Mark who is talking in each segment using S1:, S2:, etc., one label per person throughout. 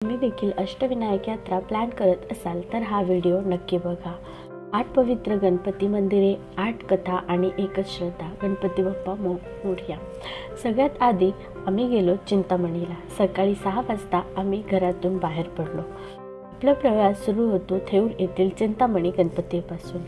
S1: तुम्ही देखील अष्टविनायक यात्रा प्लॅन करत असाल तर हा व्हिडिओ नक्की बघा। 8 पवित्र गणपती मंदिरे, 8 कथा आणि एकच श्रद्धा, गणपती बाप्पा मोरया। सगळ्यात आधी आम्ही गेलो चिंतामणीला। सकाळी 6 वाजता आम्ही घरातून बाहेर पडलो। आपला प्रवास सुरू होतो थेऊर येथील चिंतामणी गणपतीपासून,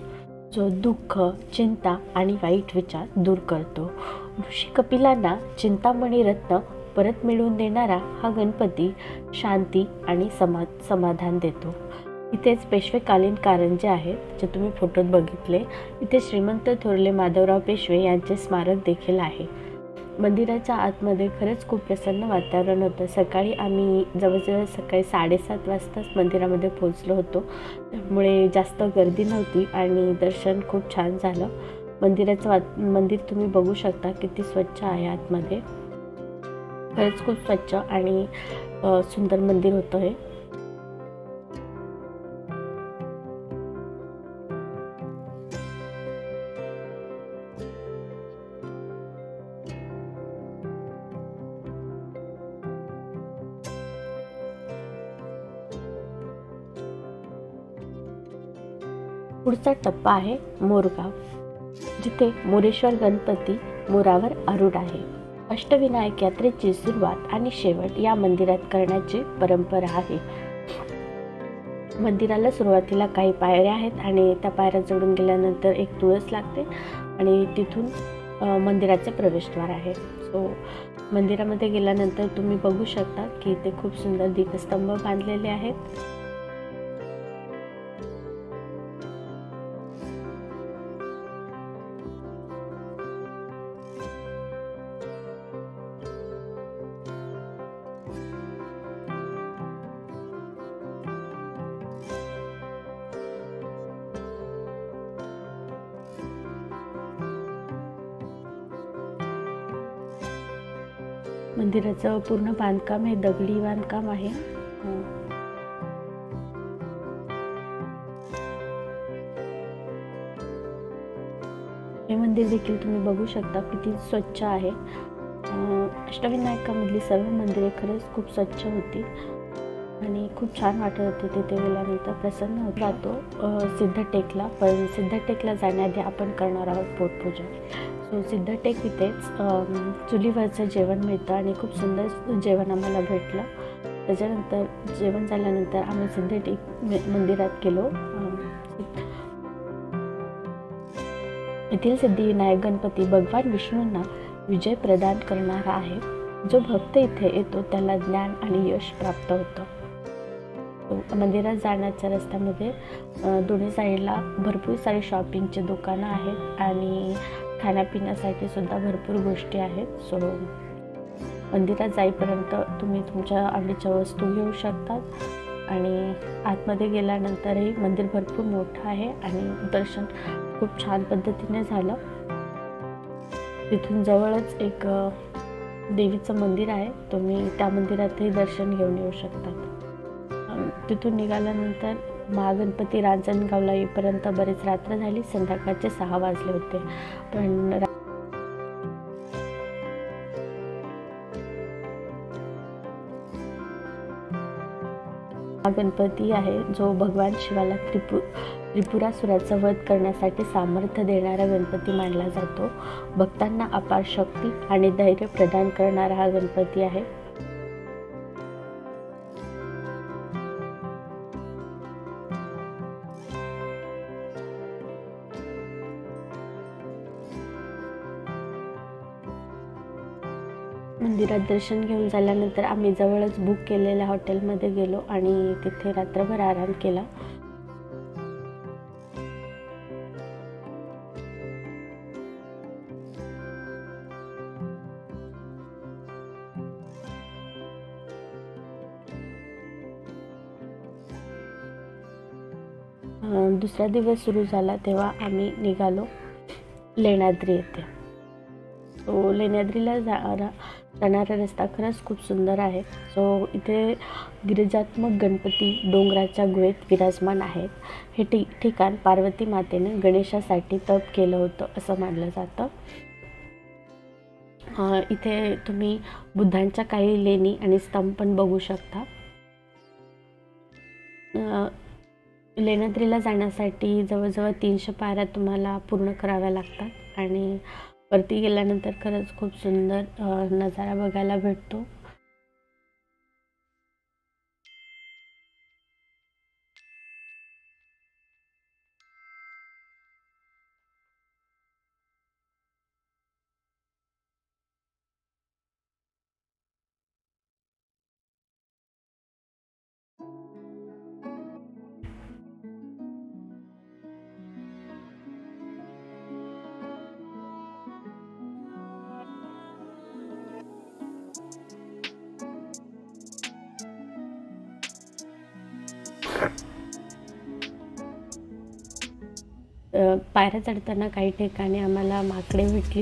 S1: जो दुःख, चिंता आणि वाईट विचार दूर करतो। ऋषी कपिलांना चिंतामणी रत्न परत मिळवून देणारा हा गणपती शांती आणि समाधान देतो। इथेच पेशवेकालीन कारंजे आहेत, जे तुम्ही फोटोत बघितले। इथे श्रीमंत थोरले माधवराव पेशवे यांचे स्मारक देखील आहे। मंदिराच्या आतमध्ये खरंच खूप प्रसन्न वातावरण होतं। सकाळी आम्ही जवळजवळ सकाळी 7:30 वाजताच मंदिरामध्ये पोहोचलो होतो, त्यामुळे जास्त गर्दी नव्हती आणि दर्शन खूप छान झालं। मंदिर तुम्ही बघू शकता किती स्वच्छ आहे आतमध्ये। खरंच खूप स्वच्छ आणि सुंदर मंदिर होतं हे। पुढचा टप्पा आहे मोरगाव, जिथे मोरेश्वर गणपती मोरावर आरूढ आहे। अष्टविनायक यात्रेची सुरुवात आणि शेवट या मंदिरात करण्याची परंपरा आहे। मंदिराला सुरुवातीला काही पायऱ्या आहेत आणि त्या पायऱ्या चढून गेल्यानंतर एक तुळस लागते आणि तिथून मंदिराचे प्रवेशद्वार आहे। सो मंदिरामध्ये गेल्यानंतर तुम्ही बघू शकता की इथे खूप सुंदर दीपस्तंभ बांधलेले आहेत। मंदिराचं पूर्ण बांधकाम हे दगडी बांधकाम आहे। हे मंदिर देखील तुम्ही बघू शकता किती स्वच्छ आहे। अष्टविनायकामधली सर्व मंदिरे खरंच खूप स्वच्छ होती आणि खूप छान वाटत होते। तिथे गेल्यानंतर प्रसन्न होत जातो सिद्धटेकला। पण सिद्धटेकला जाण्याआधी आपण करणार आहोत पोटपूजा। सो सिद्धटेक इथेच चुलीवरचं जेवण मिळतं आणि खूप सुंदर जेवण आम्हाला भेटलं। त्याच्यानंतर जेवण झाल्यानंतर आम्ही सिद्धटेक मंदिरात गेलो। येथील सिद्धिविनायक गणपती भगवान विष्णूंना विजय प्रदान करणारा आहे। जो भक्त इथे येतो त्याला ज्ञान आणि यश प्राप्त होतं। मंदिरात जाण्याच्या रस्त्यामध्ये दोन्ही साईडला भरपूर सारे शॉपिंगचे दुकानं आहेत आणि खाण्यापिण्यासाठी सुद्धा भरपूर गोष्टी आहेत। सो मंदिरात जाईपर्यंत तुम्ही तुमच्या आवडीच्या वस्तू घेऊ शकतात आणि आतमध्ये गेल्यानंतरही मंदिर भरपूर मोठं आहे आणि दर्शन खूप छान पद्धतीने झालं। तिथून जवळच एक देवीचं मंदिर आहे, तुम्ही त्या मंदिरातही दर्शन घेऊन येऊ शकतात। तिथून निघाल्यानंतर महागणपती रांजणगावला येईपर्यंत बरेच रात्र झाली। संध्याकाळचे 6 वाजले होते। पण हा गणपती आहे जो भगवान शिवाला त्रिपुरासुराचा वध करण्यासाठी सामर्थ्य देणारा गणपती मानला जातो। भक्तांना अपार शक्ती आणि धैर्य प्रदान करणारा हा गणपती आहे। मंदिरात दर्शन घेऊन झाल्यानंतर आम्ही जवळच बुक केलेल्या हॉटेलमध्ये गेलो आणि तिथे रात्रभर आराम केला। दुसरा दिवस सुरू झाला तेव्हा आम्ही निघालो लेण्याद्री येथे। तो लेण्याद्रीला जाणारा रस्ता खरंच खूप सुंदर आहे। सो इथे गिरिजात्मक गणपती डोंगराच्या गुहेत विराजमान आहेत। हे ठिकाण पार्वती मातेने गणेशासाठी तप केलं होतं असं मानलं जातं। इथे तुम्ही बुद्धांच्या काही लेणी आणि स्तंभ पण बघू शकता। लेण्याद्रीला जाण्यासाठी जवळजवळ 300 पायऱ्या तुम्हाला पूर्ण कराव्या लागतात आणि वरती गेल्यानंतर खरंच खूप सुंदर नजारा बघायला भेटतो. पायऱ्या चढताना काही ठिकाणी आम्हाला माकडे भेटली.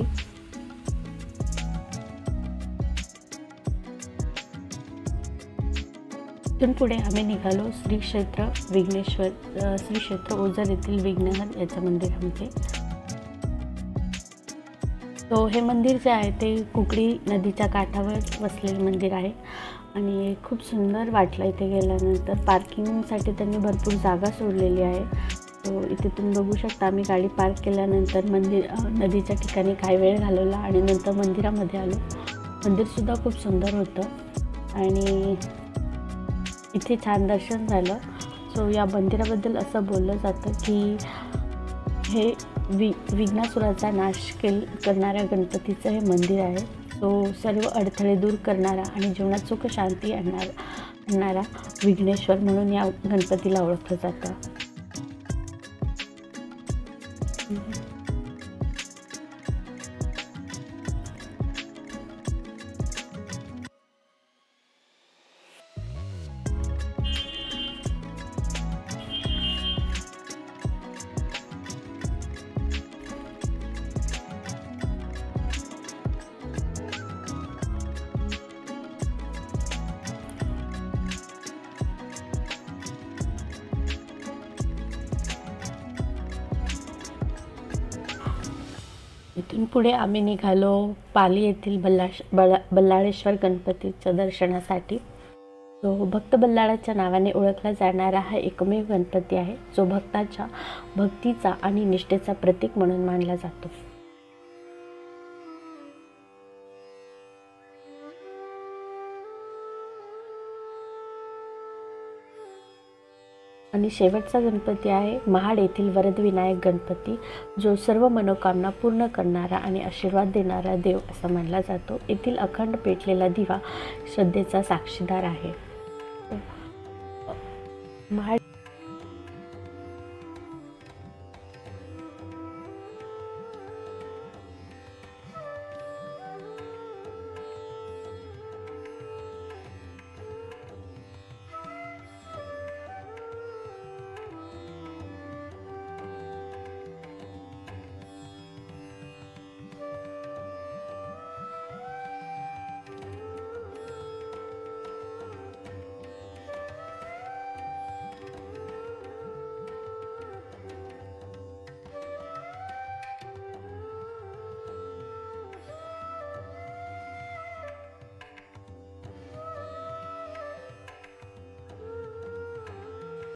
S1: तिथून पुढे आम्ही निघालो श्री क्षेत्र विघ्नेश्वर, श्री क्षेत्र ओझर येथील विघ्नहर याच्या मंदिरामध्ये. तो हे मंदिर जे आहे ते कुकडी नदीच्या काठावर वसलेले मंदिर आहे आणि खूप सुंदर वाटलं इथे गेल्यानंतर. पार्किंगसाठी त्यांनी भरपूर जागा सोडलेली आहे. तो इथे तुम्ही बघू शकता. आम्ही गाडी पार्क केल्यानंतर नदीच्या ठिकाणी काही वेळ घालवला आणि नंतर मंदिरामध्ये आलो. मंदिरसुद्धा खूप सुंदर होतं आणि इथे छान दर्शन झालं. सो या मंदिराबद्दल असं बोललं जातं की हे विघ्नासुराचा नाश करणाऱ्या गणपतीचं हे मंदिर आहे. तो सर्व अडथळे दूर करणारा आणि जीवनात सुख शांती आणणारा विघ्नेश्वर म्हणून या गणपतीला ओळखलं जातं. इथून पुढे आम्ही निघालो पाली येथील बल्लाळेश्वर गणपतीच्या दर्शनासाठी. तो भक्त बल्लाळाच्या नावाने ओळखला जाणारा हा एकमेव गणपती आहे जो भक्ताच्या भक्तीचा आणि निष्ठेचा प्रतीक म्हणून मानला जातो. आणि शेवटचा गणपती आहे महाड येथील वरदविनायक गणपती, जो सर्व मनोकामना पूर्ण करणारा आणि आशीर्वाद देणारा देव असा मानला जातो. येथील अखंड पेटलेला दिवा श्रद्धेचा साक्षीदार आहे. महाड